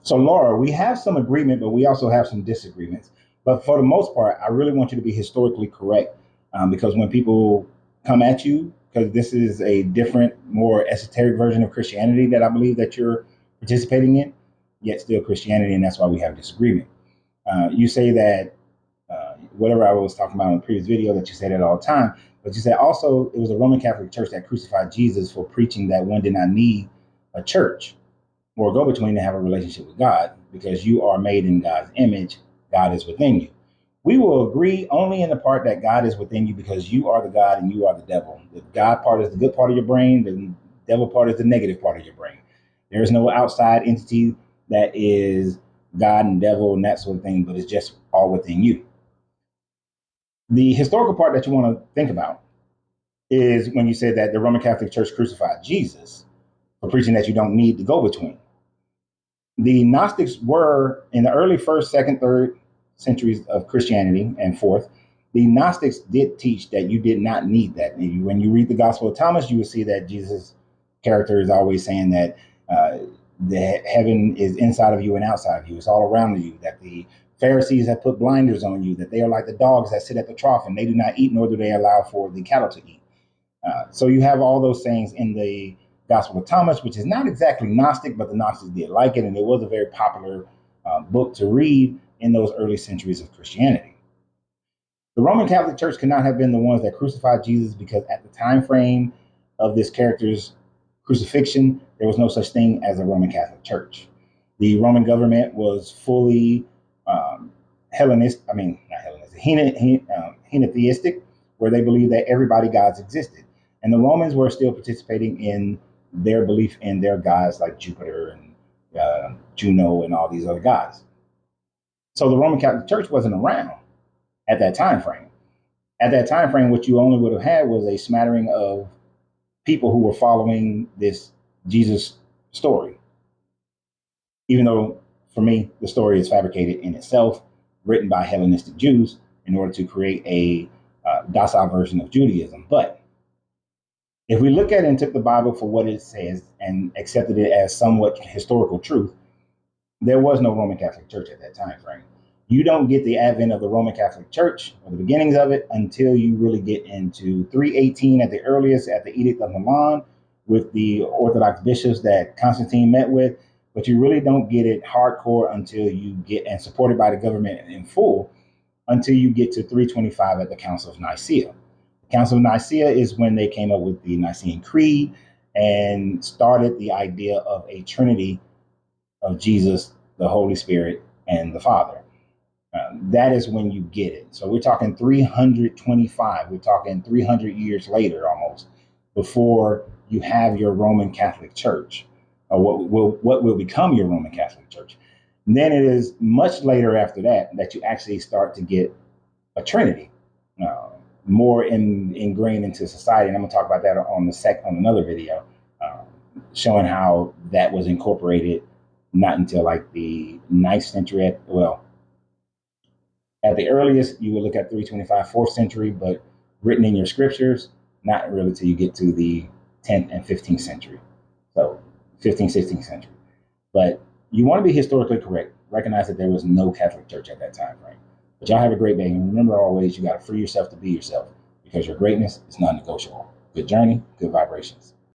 So, Laura, we have some agreement, but we also have some disagreements. But for the most part, I really want you to be historically correct, because when people come at you, because this is a different, more esoteric version of Christianity that I believe that you're participating in, yet still Christianity, and that's why we have disagreement. You say that whatever I was talking about in the previous video, that you say that all the time, but you said also it was a Roman Catholic Church that crucified Jesus for preaching that one did not need a church or go between to have a relationship with God because you are made in God's image. God is within you. We will agree only in the part that God is within you because you are the God and you are the devil. The God part is the good part of your brain, the devil part is the negative part of your brain. There is no outside entity that is God and devil and that sort of thing, but it's just all within you. The historical part that you want to think about is when you said that the Roman Catholic Church crucified Jesus for preaching that you don't need to go between. The Gnostics were in the early first, second, third centuries of Christianity and fourth. The Gnostics did teach that you did not need that. When you read the Gospel of Thomas, you will see that Jesus' character is always saying that the heaven is inside of you and outside of you. It's all around you. That the Pharisees have put blinders on you. That they are like the dogs that sit at the trough and they do not eat, nor do they allow for the cattle to eat. So you have all those things in the Gospel of Thomas, which is not exactly Gnostic, but the Gnostics did like it, and it was a very popular book to read in those early centuries of Christianity. The Roman Catholic Church could not have been the ones that crucified Jesus because at the time frame of this character's crucifixion, there was no such thing as a Roman Catholic Church. The Roman government was fully Hellenist, I mean, not Hellenistic, henotheistic, where they believed that everybody gods existed. And the Romans were still participating in their belief in their gods like Jupiter and Juno and all these other gods. So the Roman Catholic Church wasn't around at that time frame. At that time frame, what you only would have had was a smattering of people who were following this Jesus story. Even though, for me, the story is fabricated in itself, written by Hellenistic Jews in order to create a docile version of Judaism. But if we look at it and took the Bible for what it says and accepted it as somewhat historical truth, there was no Roman Catholic Church at that time frame. You don't get the advent of the Roman Catholic Church or the beginnings of it until you really get into 318 at the earliest at the Edict of Milan with the Orthodox bishops that Constantine met with. But you really don't get it hardcore until you get, and supported by the government in full, until you get to 325 at the Council of Nicaea. The Council of Nicaea is when they came up with the Nicene Creed and started the idea of a Trinity of Jesus, the Holy Spirit, and the Father. That is when you get it. So we're talking 325. We're talking 300 years later almost before you have your Roman Catholic Church, or what will become your Roman Catholic Church. And then it is much later after that that you actually start to get a Trinity, more ingrained into society. And I'm going to talk about that on another video, showing how that was incorporated not until like the 9th century. At the earliest, you will look at 325, 4th century, but written in your scriptures, not really till you get to the 10th and 15th century. So 15th, 16th century. But you want to be historically correct. Recognize that there was no Catholic Church at that time frame. But y'all have a great day. And remember always, you got to free yourself to be yourself because your greatness is non-negotiable. Good journey, good vibrations.